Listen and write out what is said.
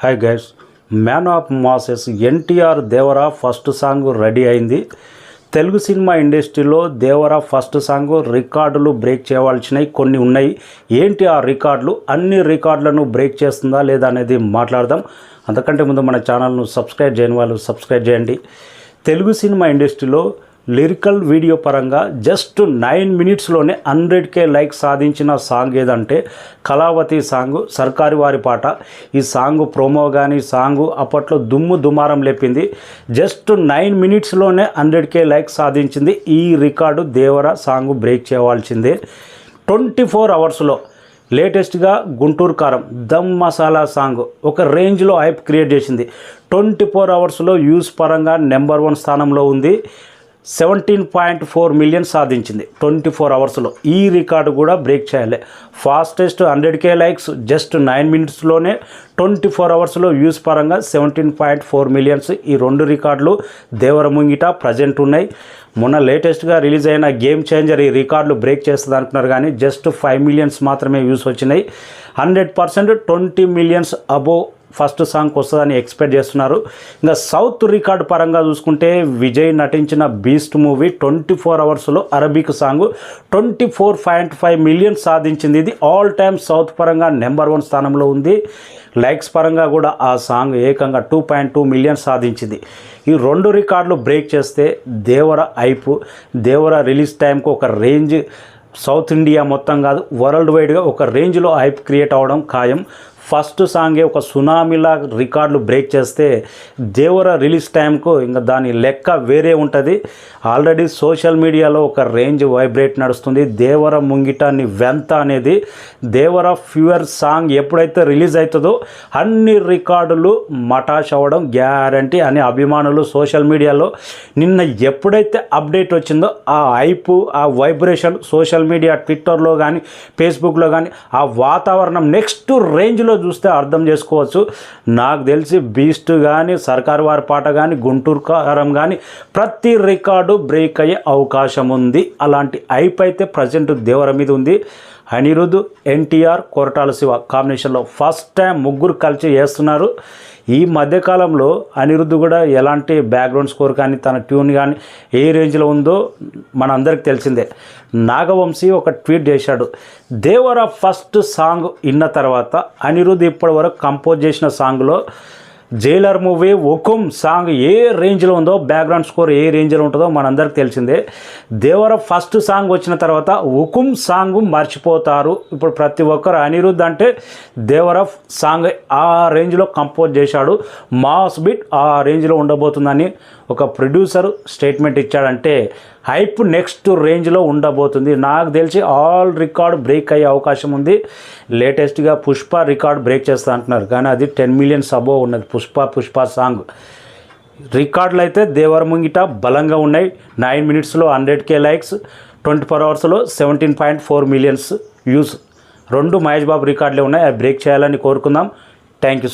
Hi guys, man of masses NTR Devara first song ready అయింది. Telugu cinema ఇండస్ట్రీలో Devara first song రికార్డులు break చేయవలసినవి కొన్ని ఉన్నాయి. ఏంటి ఆ రికార్డులు? అన్ని రికార్డులను బ్రేక్ చేస్తుందా లేదా అనేది మాట్లాడదాం. అంతకంటే ముందు మన ఛానల్ను సబ్స్క్రైబ్ చేయని వాళ్ళు సబ్స్క్రైబ్ చేయండి. తెలుగు సినిమా ఇండస్ట్రీలో లిరికల్ వీడియో పరంగా జస్ట్ 9 మినిట్స్లోనే 100K లైక్ సాధించిన సాంగ్ ఏదంటే కళావతి సాంగ్, సర్కారు వారి పాట. ఈ సాంగ్ ప్రోమో కానీ సాంగ్ అప్పట్లో దుమారం లేపింది. జస్ట్ 9 మినిట్స్లోనే 100K లైక్ సాధించింది. ఈ రికార్డు దేవరా సాంగ్ బ్రేక్ చేయవలసిందే. 24 అవర్స్లో లేటెస్ట్గా గుంటూరు కారం దమ్ మసాలా సాంగ్ ఒక రేంజ్లో హైప్ క్రియేట్ చేసింది. 24 అవర్స్లో వ్యూస్ పరంగా నెంబర్ 1 స్థానంలో ఉంది. 17.4 మిలియన్ సాధించింది 24 అవర్స్లో. ఈ రికార్డు కూడా బ్రేక్ చేయాలి. ఫాస్టెస్ట్ 100K లైక్స్ జస్ట్ 9 మినిట్స్లోనే 24 అవర్స్లో వ్యూస్ పరంగా 17.4 మిలియన్స్. ఈ 2 రికార్డులు దేవర ముంగిట ప్రజెంట్ ఉన్నాయి. మొన్న లేటెస్ట్గా రిలీజ్ అయిన గేమ్ చేంజర్ ఈ రికార్డులు బ్రేక్ చేస్తుంది అంటున్నారు, కానీ జస్ట్ 5 మిలియన్స్ మాత్రమే వ్యూస్ వచ్చినాయి. 100% 20 మిలియన్స్ అబోవ్ ఫస్ట్ సాంగ్కి వస్తుందని ఎక్స్పెక్ట్ చేస్తున్నారు. ఇంకా సౌత్ రికార్డు పరంగా చూసుకుంటే విజయ్ నటించిన బీస్ట్ మూవీ 24 అవర్స్లో అరబిక్ సాంగ్ 24.5 మిలియన్ సాధించింది. ఇది ఆల్ టైమ్ సౌత్ పరంగా నెంబర్ 1 స్థానంలో ఉంది. లైక్స్ పరంగా కూడా ఆ సాంగ్ ఏకంగా 2.2 మిలియన్ సాధించింది. ఈ 2 రికార్డులు బ్రేక్ చేస్తే దేవర హైప్, దేవర రిలీజ్ టైంకు ఒక రేంజ్, సౌత్ ఇండియా మొత్తం కాదు వరల్డ్ వైడ్గా ఒక రేంజ్లో హైప్ క్రియేట్ అవ్వడం ఖాయం. ఫస్ట్ సాంగే ఒక సునామీలా రికార్డులు బ్రేక్ చేస్తే దేవర రిలీజ్ టైంకు ఇంకా దాని లెక్క వేరే ఉంటుంది. ఆల్రెడీ సోషల్ మీడియాలో ఒక రేంజ్ వైబ్రేట్ నడుస్తుంది. దేవర ముంగిటాన్ని వెంత అనేది దేవర ఫ్యూయర్ సాంగ్ ఎప్పుడైతే రిలీజ్ అవుతుందో అన్ని రికార్డులు మటాష్ అవ్వడం గ్యారంటీ అని అభిమానులు సోషల్ మీడియాలో నిన్న ఎప్పుడైతే అప్డేట్ వచ్చిందో ఆ హైప్, ఆ వైబ్రేషన్ సోషల్ మీడియా ట్విట్టర్లో కానీ ఫేస్బుక్లో కానీ ఆ వాతావరణం నెక్స్ట్ రేంజ్లో చూస్తే అర్థం చేసుకోవచ్చు. నాకు తెలిసి బీస్ట్ కానీ సర్కారు వారి పాట కానీ గుంటూరు కారం కానీ ప్రతి రికార్డు బ్రేక్ అయ్యే అవకాశం ఉంది. అలాంటి హైప్ అయితే ప్రజెంట్ దేవర మీద ఉంది. అనిరుద్, ఎన్టీఆర్, కొరటాల శివ కాంబినేషన్లో ఫస్ట్ టైం ముగ్గురు కలిసి చేస్తున్నారు. ఈ మధ్యకాలంలో అనిరుద్ కూడా ఎలాంటి బ్యాక్గ్రౌండ్ స్కోర్ కానీ తన ట్యూన్ కానీ ఏ రేంజ్లో ఉందో మన అందరికి తెలిసిందే. నాగవంశీ ఒక ట్వీట్ చేశాడు, దేవర ఫస్ట్ సాంగ్ విన్న తర్వాత అనిరుద్ ఇప్పటివరకు కంపోజ్ చేసిన సాంగ్లో జైలర్ మూవీ హుకుం సాంగ్ ఏ రేంజ్లో ఉందో, బ్యాక్గ్రౌండ్ స్కోర్ ఏ రేంజ్లో ఉంటుందో మనందరికి తెలిసిందే. దేవర ఫస్ట్ సాంగ్ వచ్చిన తర్వాత హుకుం సాంగ్ మర్చిపోతారు. ఇప్పుడు ప్రతి ఒక్కరు అనిరుద్ అంటే దేవర సాంగ్ ఆ రేంజ్లో కంపోజ్ చేశాడు, మాస్ బిట్ ఆ రేంజ్లో ఉండబోతుందని ఒక ప్రొడ్యూసర్ స్టేట్మెంట్ ఇచ్చాడంటే హైప్ నెక్స్ట్ రేంజ్లో ఉండబోతుంది. నాకు తెలిసి ఆల్ రికార్డ్ బ్రేక్ అయ్యే అవకాశం ఉంది. లేటెస్ట్గా పుష్ప రికార్డ్ బ్రేక్ చేస్తా అంటున్నారు, కానీ అది 10 మిలియన్స్ అబోవ్ ఉన్నది పుష్ప సాంగ్. రికార్డులు అయితే దేవర ముంగిట బలంగా ఉన్నాయి. 9 మినిట్స్లో 100K లైక్స్, 24 అవర్స్లో 17.4 మిలియన్స్ వ్యూస్. 2 మహేష్ బాబు రికార్డులే ఉన్నాయి. అవి బ్రేక్ చేయాలని కోరుకుందాం. Thank you so